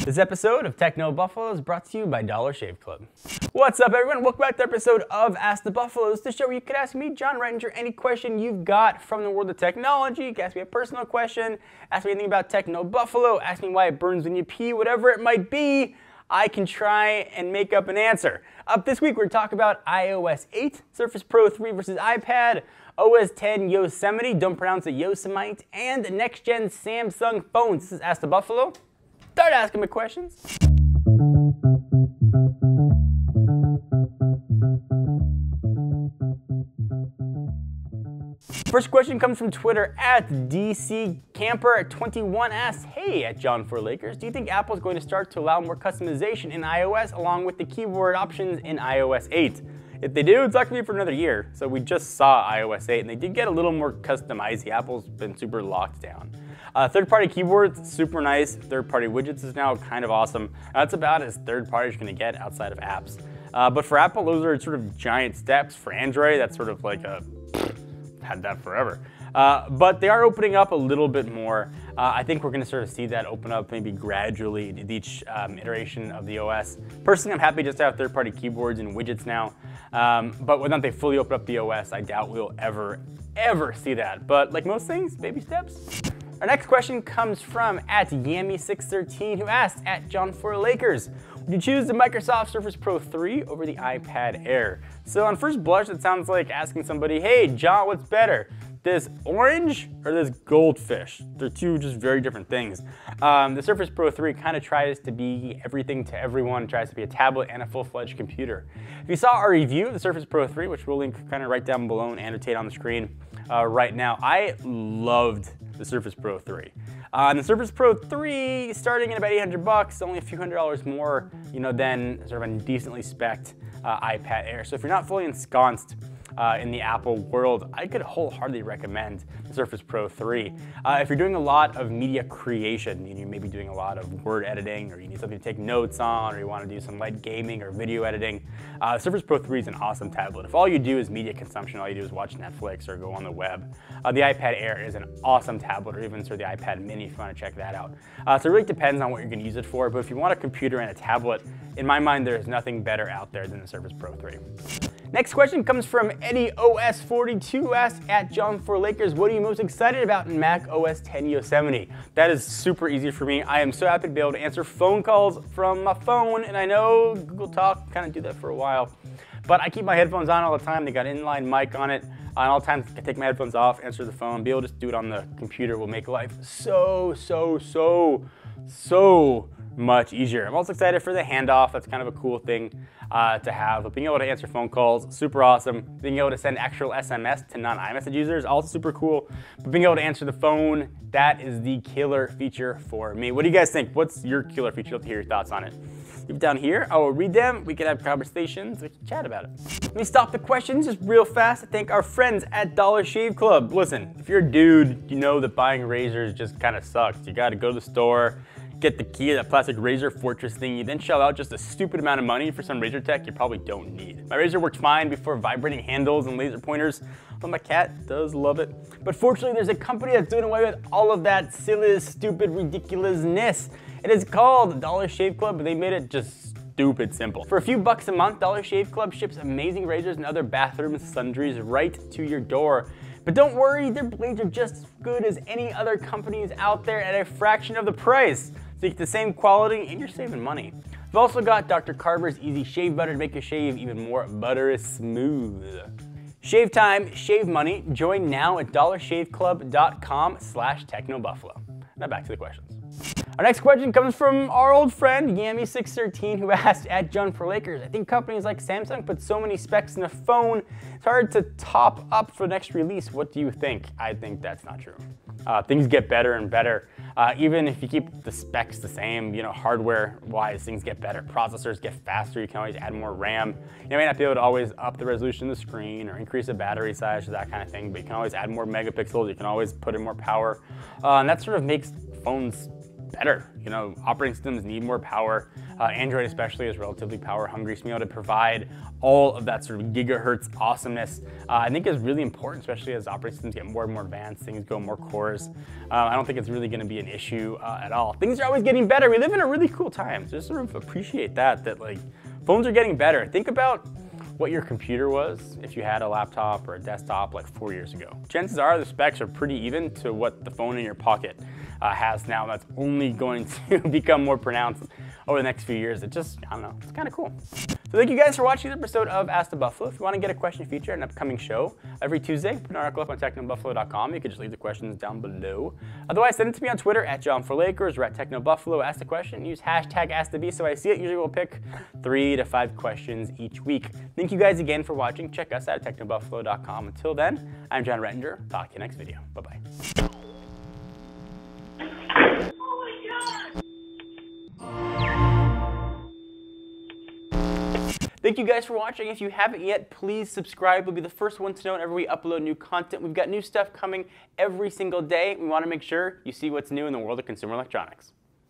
This episode of Techno Buffalo is brought to you by Dollar Shave Club. What's up, everyone? Welcome back to the episode of Ask the Buffaloes, the show where you can ask me, John Reitinger, any question you've got from the world of technology. You can ask me a personal question, ask me anything about Techno Buffalo, ask me why it burns when you pee, whatever it might be. I can try and make up an answer. Up this week, we're talking about iOS 8, Surface Pro 3 versus iPad, OS 10 Yosemite, don't pronounce it Yosemite, and next-gen Samsung phones. This is Ask the Buffalo. Start asking me questions. First question comes from Twitter at DCCamper21 asks, hey, at John4Lakers, do you think Apple's going to start to allow more customization in iOS along with the keyboard options in iOS 8? If they do, it's not going to be for another year. So we just saw iOS 8 and they did get a little more customized. Apple's been super locked down. Third-party keyboards, super nice. Third-party widgets is now kind of awesome. That's about as third-party as you're going to get outside of apps. But for Apple, those are sort of giant steps. For Android, that's sort of like a, had that forever. But they are opening up a little bit more. I think we're going to sort of see that open up maybe gradually in each iteration of the OS. Personally, I'm happy just to have third-party keyboards and widgets now. But whether they fully open up the OS, I doubt we'll ever see that. But like most things, baby steps. Our next question comes from at Yami613 who asked at John4Lakers, would you choose the Microsoft Surface Pro 3 over the iPad Air? So on first blush, it sounds like asking somebody, hey, John, what's better? This orange or this goldfish? They're two just very different things. The Surface Pro 3 kind of tries to be everything to everyone, tries to be a tablet and a full-fledged computer. If you saw our review of the Surface Pro 3, which we'll link kind of right down below and annotate on the screen right now, I loved the Surface Pro 3. And the Surface Pro 3, starting at about $800, only a few $100 more, than sort of a decently spec'd iPad Air. So if you're not fully ensconced in the Apple world, I could wholeheartedly recommend the Surface Pro 3. If you're doing a lot of media creation, you may be doing a lot of word editing, or you need something to take notes on, or you want to do some light gaming or video editing, the Surface Pro 3 is an awesome tablet. If all you do is media consumption, all you do is watch Netflix or go on the web, the iPad Air is an awesome tablet, or even sort of the iPad Mini if you want to check that out. So it really depends on what you're going to use it for, but if you want a computer and a tablet, in my mind, there is nothing better out there than the Surface Pro 3. Next question comes from EddieOS42 asked at John4Lakers, what are you most excited about in Mac OS 10 Yosemite? That is super easy for me. I am so happy to be able to answer phone calls from my phone, and I know Google Talk kind of do that for a while, but I keep my headphones on all the time. They got an inline mic on it, and all the times I take my headphones off, answer the phone, be able to just do it on the computer will make life so much easier. I'm also excited for the handoff. That's kind of a cool thing to have. But being able to answer phone calls, super awesome. Being able to send actual SMS to non-iMessage users, also super cool. But being able to answer the phone, that is the killer feature for me. What do you guys think? What's your killer feature? I'd love to hear your thoughts on it. Leave it down here. I will read them. We can have conversations. We can chat about it. Let me stop the questions just real fast to thank our friends at Dollar Shave Club. Listen, if you're a dude, you know that buying razors just kind of sucks. You got to go to the store, get the key to that plastic razor fortress thing, you then shell out just a stupid amount of money for some razor tech you probably don't need. My razor worked fine before vibrating handles and laser pointers, but my cat does love it. But fortunately, there's a company that's doing away with all of that silly, stupid ridiculousness. It is called Dollar Shave Club, but they made it just stupid simple. For a few bucks a month, Dollar Shave Club ships amazing razors and other bathroom sundries right to your door. But don't worry, their blades are just as good as any other companies out there at a fraction of the price. So you get the same quality and you're saving money. We've also got Dr. Carver's Easy Shave Butter to make your shave even more buttery smooth. Shave time, shave money. Join now at dollarshaveclub.com/technobuffalo. Now back to the questions. Our next question comes from our old friend Yami613 who asked at John4Lakers, I think companies like Samsung put so many specs in a phone, it's hard to top up for the next release. What do you think? I think that's not true. Things get better and better. Even if you keep the specs the same, hardware-wise, things get better. Processors get faster. You can always add more RAM. You may not be able to always up the resolution of the screen or increase the battery size or that kind of thing, but you can always add more megapixels. You can always put in more power. And that sort of makes phones better. Operating systems need more power. Android especially is relatively power hungry, so being able to provide all of that sort of gigahertz awesomeness, I think is really important, especially as operating systems get more and more advanced, things go more cores. I don't think it's really going to be an issue at all. Things are always getting better. We live in a really cool time. Just sort of appreciate that like phones are getting better. Think about what your computer was if you had a laptop or a desktop like 4 years ago. Chances are the specs are pretty even to what the phone in your pocket has now. That's only going to become more pronounced over the next few years. I don't know, it's kind of cool. So thank you guys for watching this episode of Ask the Buffalo. If you want to get a question featured in an upcoming show, every Tuesday, put an article up on technobuffalo.com. You can just leave the questions down below. Otherwise, send it to me on Twitter at John4Lakers or at TechnoBuffalo. Ask the question, use hashtag AskTheBee so I see it. Usually we'll pick 3 to 5 questions each week. Thank you guys again for watching. Check us out at TechnoBuffalo.com. Until then, I'm John Rettinger. Talk to you next video. Bye-bye. Thank you guys for watching. If you haven't yet, please subscribe. You'll be the first one to know whenever we upload new content. We've got new stuff coming every single day. We want to make sure you see what's new in the world of consumer electronics.